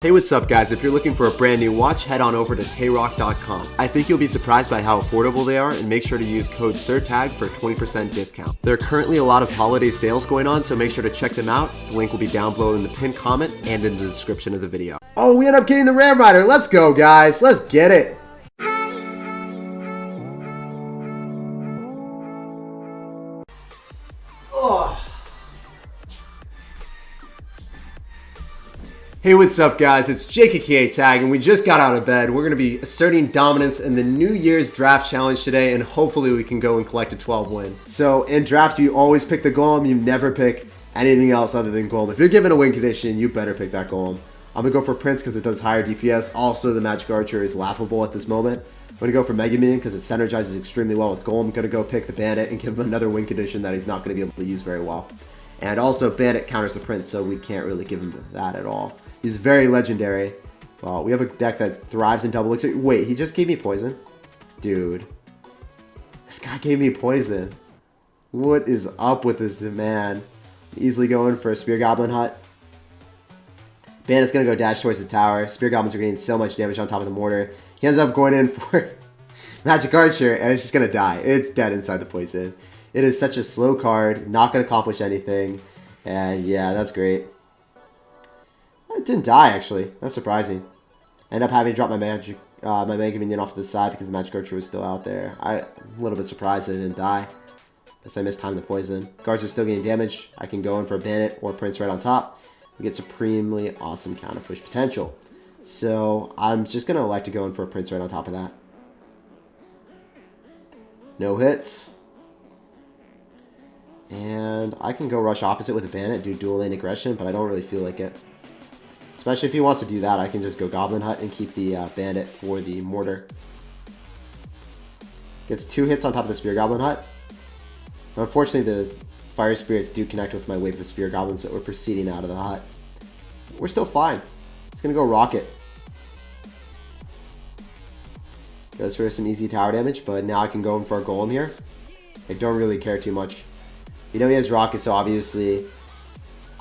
Hey, what's up guys? If you're looking for a brand new watch, head on over to tayrock.com. I think you'll be surprised by how affordable they are, and make sure to use code SirTag for a 20% discount. There are currently a lot of holiday sales going on, so make sure to check them out. The link will be down below in the pinned comment and in the description of the video. Oh, we end up getting the Ram Rider. Let's go guys, let's get it. Hey, what's up guys? It's SirTagCR, and we just got out of bed. We're going to be asserting dominance in the New Year's Draft Challenge today, and hopefully we can go and collect a 12 win. So in draft, you always pick the golem. You never pick anything else other than golem. If you're given a win condition, you better pick that golem. I'm going to go for Prince because it does higher DPS. Also, the Magic Archer is laughable at this moment. I'm going to go for Mega Minion because it synergizes extremely well with golem. I'm going to go pick the Bandit and give him another win condition that he's not going to be able to use very well. And also, Bandit counters the Prince, so we can't really give him that at all. He's very legendary. Well, we have a deck that thrives in double elixir. Wait, he just gave me poison? Dude. This guy gave me poison. What is up with this man? Easily going for a Spear Goblin Hut. Bandit's going to go dash towards the tower. Spear Goblins are getting so much damage on top of the mortar. He ends up going in for Magic Archer, and it's just going to die. It's dead inside the poison. It is such a slow card. Not going to accomplish anything. And yeah, that's great. It didn't die, actually. That's surprising. I ended up having to drop my Mega Minion off to the side because the Magic Archer was still out there. I'm a little bit surprised that it didn't die. Guess I mistimed the poison. Guards are still getting damage. I can go in for a Bandit or Prince right on top. We get supremely awesome counter push potential. So I'm just going to elect to go in for a Prince right on top of that. No hits. And I can go rush opposite with a Bandit, do dual lane aggression, but I don't really feel like it. Especially if he wants to do that, I can just go Goblin Hut and keep the Bandit for the Mortar. Gets 2 hits on top of the Spear Goblin Hut. Unfortunately, the Fire Spirits do connect with my wave of Spear Goblins, so we're proceeding out of the hut. We're still fine. It's going to go Rocket. Goes for some easy tower damage, but now I can go in for a Golem here. I don't really care too much. You know he has Rocket, so obviously...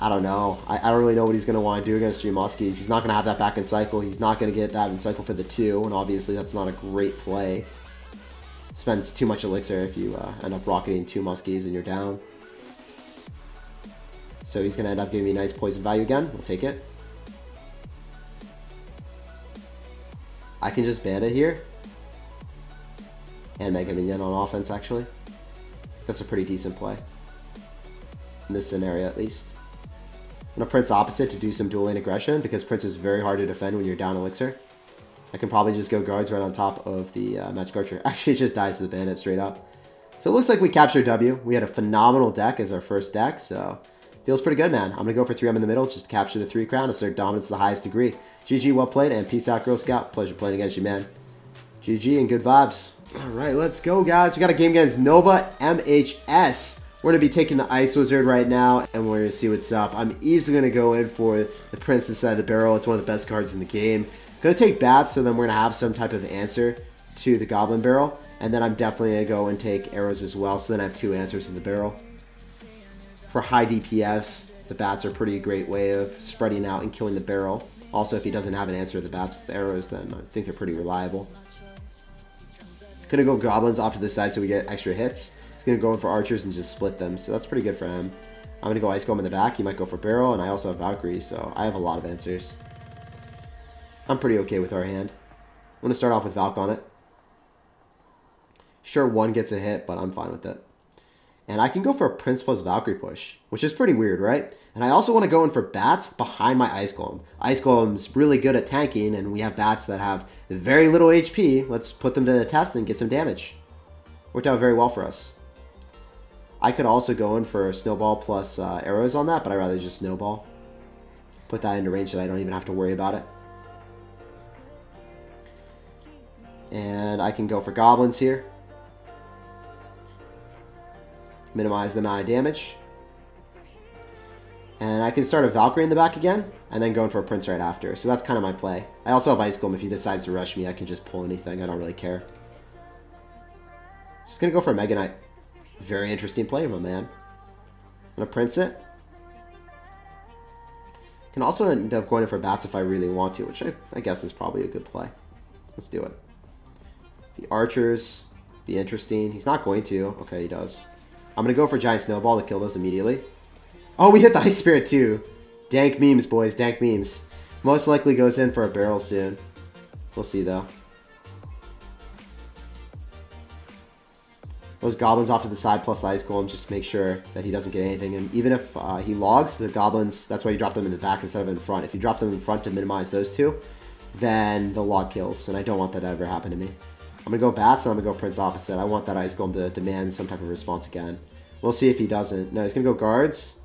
I don't know. I don't really know what he's going to want to do against 3 Muskies. He's not going to have that back in cycle. He's not going to get that in cycle for the 2, and obviously that's not a great play. Spends too much elixir if you end up rocketing 2 Muskies and you're down. So he's going to end up giving me nice poison value again. We'll take it. I can just Bandit here. And Mega Minion on offense, actually. That's a pretty decent play. In this scenario, at least. I'm going to Prince opposite to do some dual lane aggression because Prince is very hard to defend when you're down elixir. I can probably just go guards right on top of the Magic Archer. Actually, it just dies to the Bandit straight up. So it looks like we captured W. We had a phenomenal deck as our first deck, so feels pretty good, man. I'm going to go for 3M in the middle just to capture the 3 crown, assert dominance to the highest degree. GG, well played, and peace out, Girl Scout. Pleasure playing against you, man. GG and good vibes. All right, let's go, guys. We got a game against Nova MHS. We're going to be taking the Ice Wizard right now, and we're going to see what's up. I'm easily going to go in for the Prince inside the barrel. It's one of the best cards in the game. Going to take Bats, so then we're going to have some type of answer to the Goblin Barrel. And then I'm definitely going to go and take Arrows as well, so then I have 2 answers in the barrel. For high DPS, the Bats are a pretty great way of spreading out and killing the barrel. Also, if he doesn't have an answer to the Bats with the Arrows, then I think they're pretty reliable. Going to go Goblins off to the side so we get extra hits. He's going to go in for Archers and just split them, so that's pretty good for him. I'm going to go Ice Golem in the back. He might go for Barrel, and I also have Valkyrie, so I have a lot of answers. I'm pretty okay with our hand. I'm going to start off with Valk on it. Sure, 1 gets a hit, but I'm fine with it. And I can go for a Prince plus Valkyrie push, which is pretty weird, right? And I also want to go in for Bats behind my Ice Golem. Ice Golem's really good at tanking, and we have Bats that have very little HP. Let's put them to the test and get some damage. Worked out very well for us. I could also go in for Snowball plus Arrows on that, but I'd rather just Snowball. Put that into range that I don't even have to worry about it. And I can go for Goblins here. Minimize the amount of damage. And I can start a Valkyrie in the back again, and then go in for a Prince right after. So that's kind of my play. I also have Ice Golem. If he decides to rush me, I can just pull anything. I don't really care. Just going to go for a Mega Knight. Very interesting play, my man. I'm going to Prince it. Can also end up going in for bats if I really want to, which I guess is probably a good play. Let's do it. The archers, be interesting. He's not going to. Okay, he does. I'm going to go for Giant Snowball to kill those immediately. Oh, we hit the Ice Spirit too. Dank memes, boys. Dank memes. Most likely goes in for a barrel soon. We'll see, though. Those goblins off to the side plus the Ice Golem, just make sure that he doesn't get anything. And even if he logs, the goblins, that's why you drop them in the back instead of in front. If you drop them in front to minimize those two, then the log kills. And I don't want that to ever happen to me. I'm going to go bats, and I'm going to go prince opposite. I want that Ice Golem to demand some type of response again. We'll see if he doesn't. No, he's going to go guards.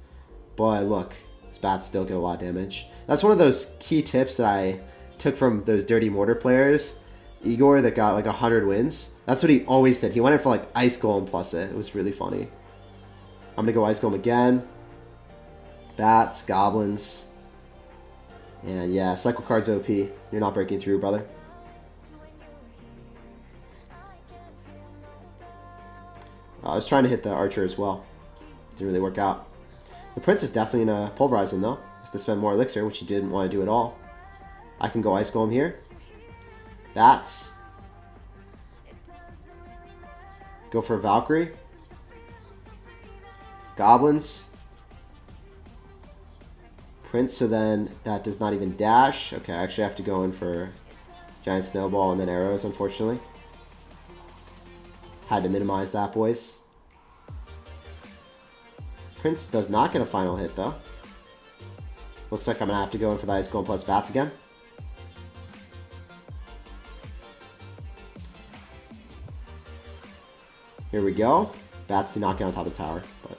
But look, his bats still get a lot of damage. That's one of those key tips that I took from those Dirty Mortar players. Igor that got like 100 wins. That's what he always did. He went in for like Ice Golem plus it. It was really funny. I'm going to go Ice Golem again. Bats, goblins. And yeah, cycle cards OP. You're not breaking through, brother. I was trying to hit the archer as well. Didn't really work out. The prince is definitely going to pulverize him though. Has to spend more elixir, which he didn't want to do at all. I can go Ice Golem here. Bats. Go for a Valkyrie. Goblins. Prince, so then that does not even dash. Okay, I actually have to go in for Giant Snowball and then arrows, unfortunately. Had to minimize that, boys. Prince does not get a final hit, though. Looks like I'm going to have to go in for the Ice Golem plus bats again. Here we go. Bats do not get on top of the tower, but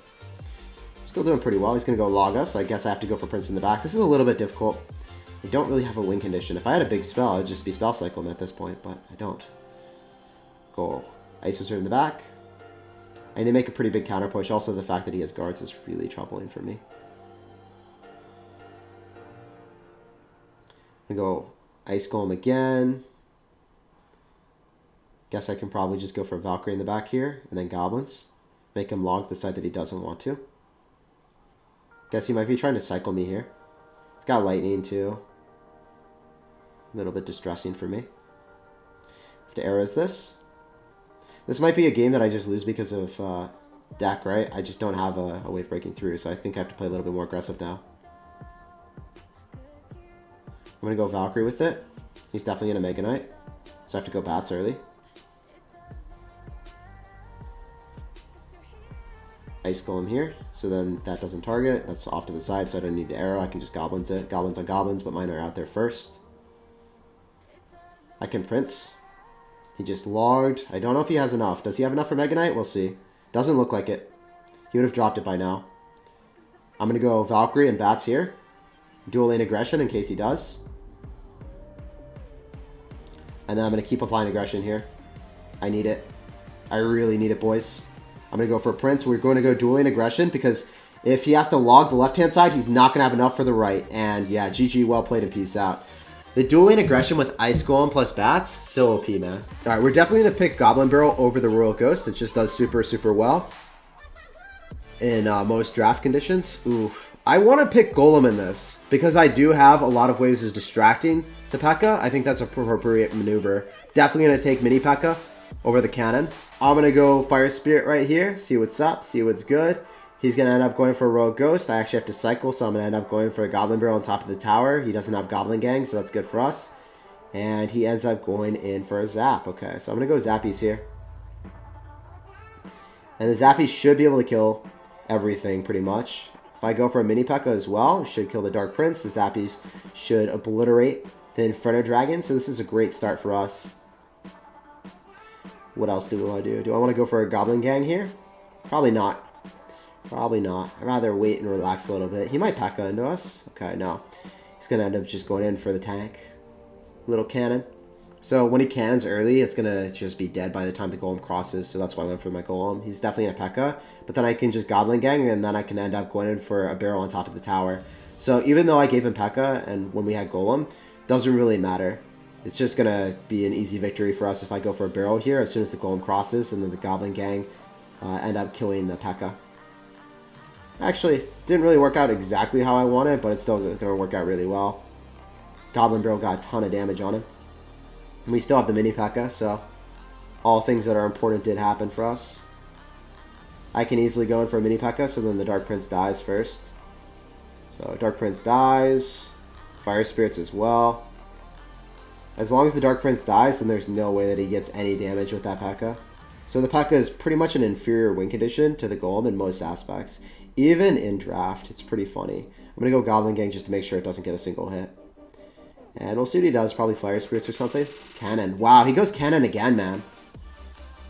still doing pretty well. He's going to go log us. I guess I have to go for Prince in the back. This is a little bit difficult. I don't really have a win condition. If I had a big spell, I'd just be spell cycling at this point, but I don't. Go Ice Wizard in the back. I need to make a pretty big counter push. Also, the fact that he has guards is really troubling for me. I'm going to go Ice Golem again. Guess I can probably just go for Valkyrie in the back here, and then goblins. Make him log the side that he doesn't want to. Guess he might be trying to cycle me here. He's got lightning too. A little bit distressing for me. Have to arrows this. This might be a game that I just lose because of deck, right? I just don't have a way of breaking through, so I think I have to play a little bit more aggressive now. I'm going to go Valkyrie with it. He's definitely going to Mega Knight, so I have to go bats early. Ice Golem here, so then that doesn't target. That's off to the side, so I don't need the arrow. I can just goblins it. Goblins on goblins, but mine are out there first. I can Prince. He just logged. I don't know if he has enough. Does he have enough for Mega Knight? We'll see. Doesn't look like it. He would have dropped it by now. I'm going to go Valkyrie and bats here. Dual lane aggression in case he does. And then I'm going to keep applying aggression here. I need it. I really need it, boys. I'm going to go for Prince. We're going to go dual lane aggression because if he has to log the left-hand side, he's not going to have enough for the right. And yeah, GG, well played and peace out. The dual lane aggression with Ice Golem plus bats, so OP, man. All right, we're definitely going to pick Goblin Barrel over the Royal Ghost. It just does super, super well in most draft conditions. Ooh, I want to pick Golem in this because I do have a lot of ways of distracting the P.E.K.K.A. I think that's an appropriate maneuver. Definitely going to take Mini P.E.K.K.A. over the cannon. I'm going to go Fire Spirit right here, see what's up, see what's good. He's going to end up going for a Royal Ghost. I actually have to cycle, so I'm going to end up going for a Goblin Barrel on top of the tower. He doesn't have Goblin Gang, so that's good for us. And he ends up going in for a Zap. Okay, so I'm going to go Zappies here. And the Zappies should be able to kill everything, pretty much. If I go for a Mini P.E.K.K.A. as well, it should kill the Dark Prince. The Zappies should obliterate the Inferno Dragon, so this is a great start for us. What else do I do? Do I want to go for a Goblin Gang here? Probably not. Probably not. I'd rather wait and relax a little bit. He might P.E.K.K.A. into us. Okay, no. He's going to end up just going in for the tank. Little cannon. So when he cannons early, it's going to just be dead by the time the Golem crosses. So that's why I went for my Golem. He's definitely a P.E.K.K.A. But then I can just Goblin Gang, and then I can end up going in for a barrel on top of the tower. So even though I gave him P.E.K.K.A. and when we had Golem, doesn't really matter. It's just going to be an easy victory for us if I go for a barrel here as soon as the Golem crosses, and then the Goblin Gang end up killing the P.E.K.K.A. Actually, didn't really work out exactly how I wanted, but it's still going to work out really well. Goblin Barrel got a ton of damage on him. And we still have the mini P.E.K.K.A, so all things that are important did happen for us. I can easily go in for a mini P.E.K.K.A, so then the Dark Prince dies first. So Dark Prince dies. Fire Spirits as well. As long as the Dark Prince dies, then there's no way that he gets any damage with that P.E.K.K.A. So the P.E.K.K.A is pretty much an inferior win condition to the Golem in most aspects. Even in draft, it's pretty funny. I'm going to go Goblin Gang just to make sure it doesn't get a single hit. And we'll see what he does. Probably Fire Spirits or something. Cannon. Wow, he goes Cannon again, man.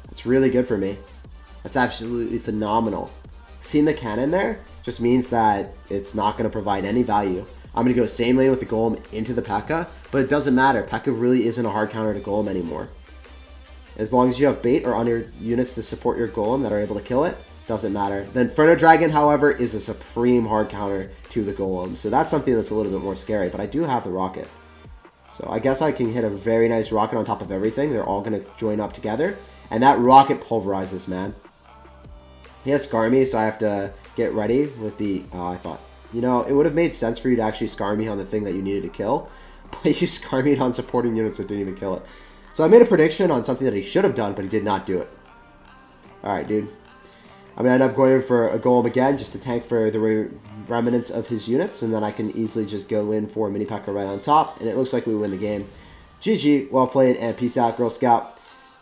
That's really good for me. That's absolutely phenomenal. Seeing the Cannon there just means that it's not going to provide any value. I'm going to go same lane with the Golem into the P.E.K.K.A, but it doesn't matter. P.E.K.K.A really isn't a hard counter to Golem anymore. As long as you have bait or other units to support your Golem that are able to kill it, doesn't matter. The Inferno Dragon, however, is a supreme hard counter to the Golem, so that's something that's a little bit more scary, but I do have the Rocket. So I guess I can hit a very nice Rocket on top of everything. They're all going to join up together, and that Rocket pulverizes, man. He has Scar Me, so I have to get ready with the... Oh, I thought... You know, it would have made sense for you to actually Scar Me on the thing that you needed to kill, but you Scar Me on supporting units that didn't even kill it. So I made a prediction on something that he should have done, but he did not do it. Alright, dude. I'm going to end up going in for a Golem again, just to tank for the remnants of his units, and then I can easily just go in for a mini P.E.K.K.A right on top, and it looks like we win the game. GG, well played, and peace out, Girl Scout.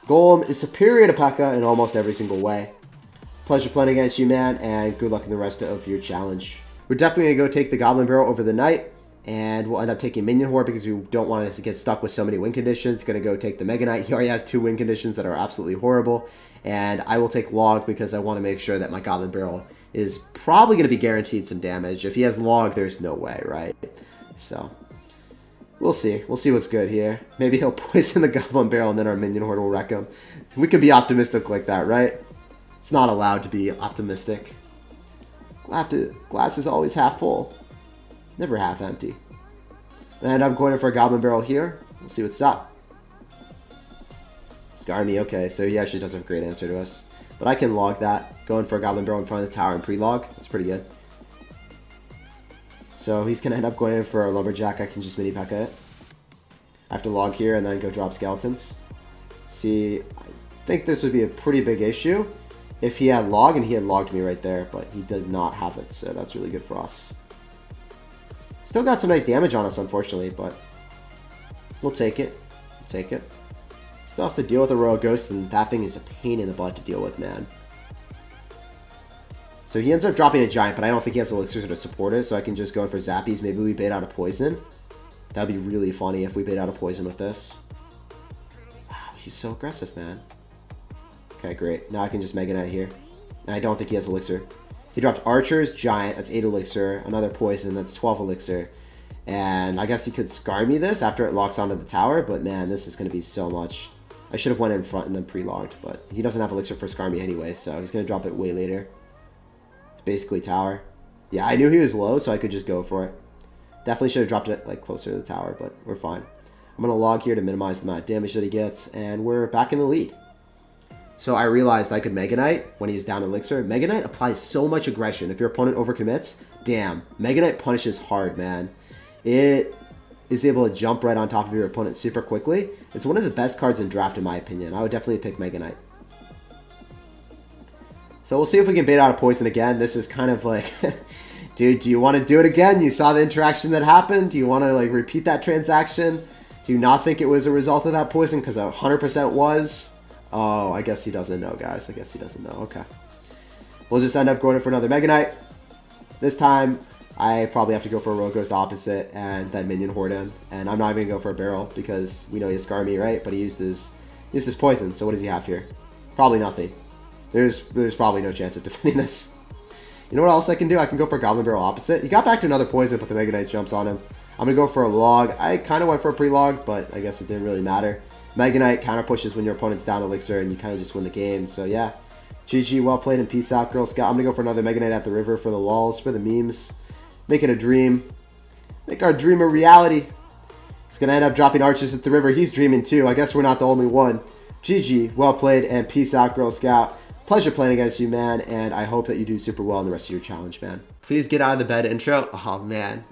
Golem is superior to P.E.K.K.A in almost every single way. Pleasure playing against you, man, and good luck in the rest of your challenge. We're definitely going to go take the Goblin Barrel over the night, and we'll end up taking Minion Horde because we don't want it to get stuck with so many win conditions. Going to go take the Mega Knight. He already has 2 win conditions that are absolutely horrible. And I will take Log because I want to make sure that my Goblin Barrel is probably going to be guaranteed some damage. If he has Log, there's no way, right? So, we'll see. We'll see what's good here. Maybe he'll poison the Goblin Barrel and then our Minion Horde will wreck him. We can be optimistic like that, right? It's not allowed to be optimistic. Glass is always half full. Never half empty. And I'm going in for a Goblin Barrel here. We'll see what's up. Scar Me, okay, so he actually doesn't have a great answer to us. But I can log that. Going for a Goblin Barrel in front of the tower and pre-log. That's pretty good. So he's going to end up going in for a Lumberjack. I can just mini P.E.K.K.A it. I have to log here and then go drop Skeletons. See, I think this would be a pretty big issue if he had log, and he had logged me right there, but he did not have it, so that's really good for us. Still got some nice damage on us, unfortunately, but we'll take it. We'll take it. Still has to deal with a Royal Ghost, and that thing is a pain in the butt to deal with, man. So he ends up dropping a Giant, but I don't think he has Elixir to support it, so I can just go in for Zappies. Maybe we bait out a Poison. That would be really funny if we bait out a Poison with this. Wow, he's so aggressive, man. Okay, great. Now I can just Mega Knight here. And I don't think he has Elixir. He dropped Archers, Giant, that's 8 Elixir. Another Poison, that's 12 Elixir. And I guess he could Scar Me this after it locks onto the tower, but man, this is going to be so much. I should have went in front and then pre-logged, but he doesn't have Elixir for Scar Me anyway, so he's going to drop it way later. It's basically tower. Yeah, I knew he was low, so I could just go for it. Definitely should have dropped it like closer to the tower, but we're fine. I'm going to log here to minimize the amount of damage that he gets, and we're back in the lead. So I realized I could Mega Knight when he's down Elixir. Mega Knight applies so much aggression. If your opponent overcommits, damn. Mega Knight punishes hard, man. It is able to jump right on top of your opponent super quickly. It's one of the best cards in draft, in my opinion. I would definitely pick Mega Knight. So we'll see if we can bait out a Poison again. This is kind of like, dude, do you want to do it again? You saw the interaction that happened. Do you want to like repeat that transaction? Do you not think it was a result of that Poison? Because 100% was. Oh, I guess he doesn't know, guys. I guess he doesn't know. Okay. We'll just end up going for another Mega Knight. This time, I probably have to go for a Royal Ghost opposite and then Minion Horde in. And I'm not even going to go for a Barrel because we know he has Scar Me, right? But he used his Poison. So what does he have here? Probably nothing. There's probably no chance of defending this. You know what else I can do? I can go for a Goblin Barrel opposite. He got back to another Poison, but the Mega Knight jumps on him. I'm going to go for a log. I kind of went for a pre-log, but I guess it didn't really matter. Mega Knight counter pushes when your opponent's down Elixir, and you kind of just win the game. So yeah, GG, well played, and peace out, Girl Scout. I'm going to go for another Mega Knight at the river for the lulz, for the memes. Make it a dream. Make our dream a reality. He's going to end up dropping Archers at the river. He's dreaming too. I guess we're not the only one. GG, well played, and peace out, Girl Scout. Pleasure playing against you, man, and I hope that you do super well in the rest of your challenge, man. Please get out of the bed intro. Oh, man.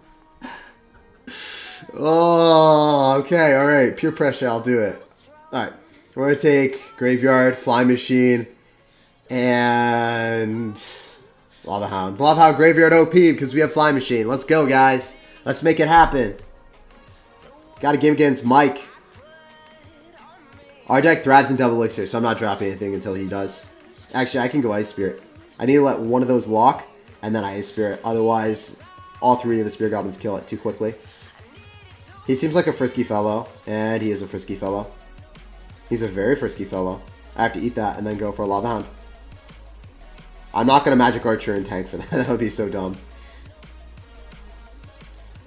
Oh, okay, all right. Pure pressure, I'll do it. All right, we're going to take Graveyard, Flying Machine, and Lava Hound. Lava Hound, Graveyard OP, because we have Flying Machine. Let's go, guys. Let's make it happen. Got a game against Mike. Our deck thrives in double elixir, so I'm not dropping anything until he does. Actually, I can go Ice Spirit. I need to let one of those lock, and then I Ice Spirit. Otherwise, all three of the Spirit Goblins kill it too quickly. He seems like a frisky fellow, and he is a frisky fellow. He's a very frisky fellow. I have to eat that and then go for a Lava Hound. I'm not going to Magic Archer and tank for that. That would be so dumb.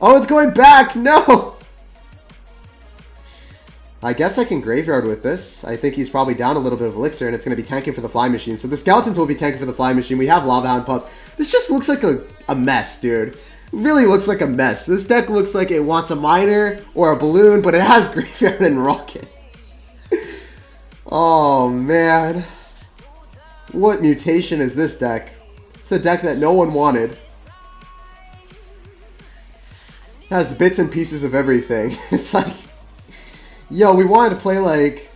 Oh, it's going back! No! I guess I can Graveyard with this. I think he's probably down a little bit of Elixir, and it's going to be tanking for the Flying Machine. So the Skeletons will be tanking for the Flying Machine. We have Lava Hound Pups. This just looks like a mess, dude. It really looks like a mess. This deck looks like it wants a Miner or a Balloon, but it has Graveyard and Rocket. Oh, man. What mutation is this deck? It's a deck that no one wanted. It has bits and pieces of everything. It's like... Yo, we wanted to play like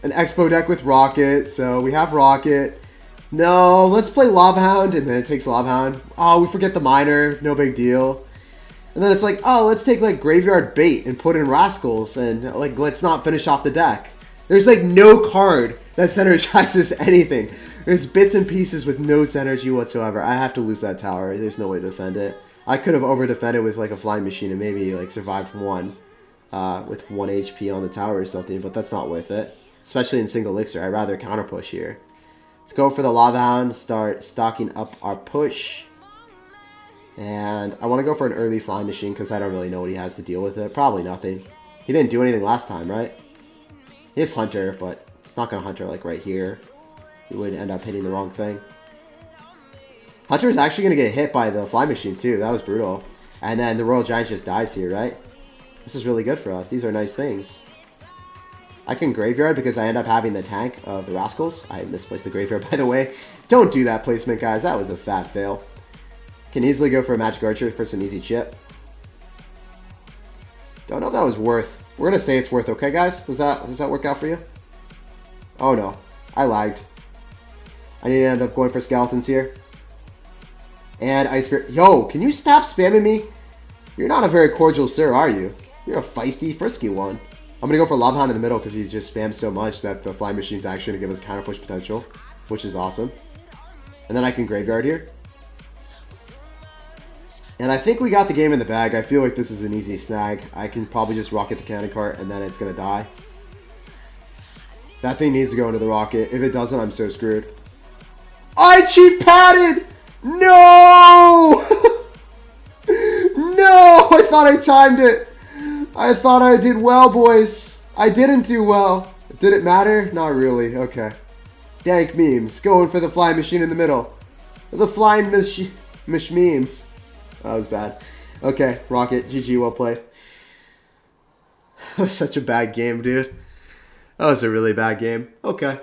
an Expo deck with Rocket, so we have Rocket. No, let's play Lava Hound, and then it takes Lava Hound. Oh, we forget the Miner, no big deal. And then it's like, oh, let's take like Graveyard Bait and put in Rascals, and like let's not finish off the deck. There's like no card that synergizes anything. There's bits and pieces with no synergy whatsoever. I have to lose that tower. There's no way to defend it. I could have over-defended with like a Flying Machine and maybe like survived one. With 1 HP on the tower or something, but that's not worth it. Especially in single elixir. I'd rather counter push here. Let's go for the Lava Hound, start stocking up our push. And I want to go for an early Flying Machine because I don't really know what he has to deal with it. Probably nothing. He didn't do anything last time, right? He is Hunter, but he's not going to Hunter like right here. He would end up hitting the wrong thing. Hunter is actually going to get hit by the Flying Machine too. That was brutal. And then the Royal Giant just dies here, right? This is really good for us. These are nice things. I can Graveyard because I end up having the tank of the Rascals. I misplaced the Graveyard, by the way. Don't do that placement, guys. That was a fat fail. Can easily go for a Magic Archer for some easy chip. Don't know if that was worth. We're going to say it's worth, okay, guys? Does that work out for you? Oh, no. I lagged. I need to end up going for Skeletons here. And Ice Spirit. Yo, can you stop spamming me? You're not a very cordial sir, are you? You're a feisty, frisky one. I'm going to go for Lava Hound in the middle because he just spams so much that the Flying Machine's actually going to give us counter push potential, which is awesome. And then I can Graveyard here. And I think we got the game in the bag. I feel like this is an easy snag. I can probably just Rocket the Cannon Cart and then it's going to die. That thing needs to go into the Rocket. If it doesn't, I'm so screwed. I Chief padded! No! No! I thought I timed it. I thought I did well, boys. I didn't do well. Did it matter? Not really. Okay. Dank memes. Going for the Flying Machine in the middle. The Flying Machine. That was bad. Okay, Rocket. GG, well played. That was such a bad game, dude. That was a really bad game. Okay.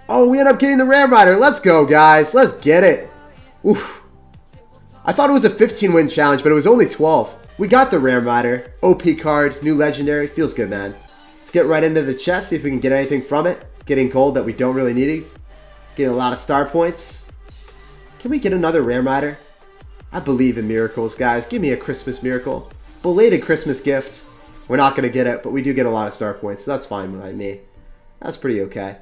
Oh, we end up getting the Ram Rider. Let's go, guys. Let's get it. Oof. I thought it was a 15-win challenge, but it was only 12. We got the Ram Rider. OP card, new legendary. Feels good, man. Let's get right into the chest, see if we can get anything from it. Getting gold that we don't really need. Getting a lot of star points. Can we get another Ram Rider? I believe in miracles, guys. Give me a Christmas miracle. Belated Christmas gift. We're not going to get it, but we do get a lot of star points, so that's fine by me. That's pretty okay.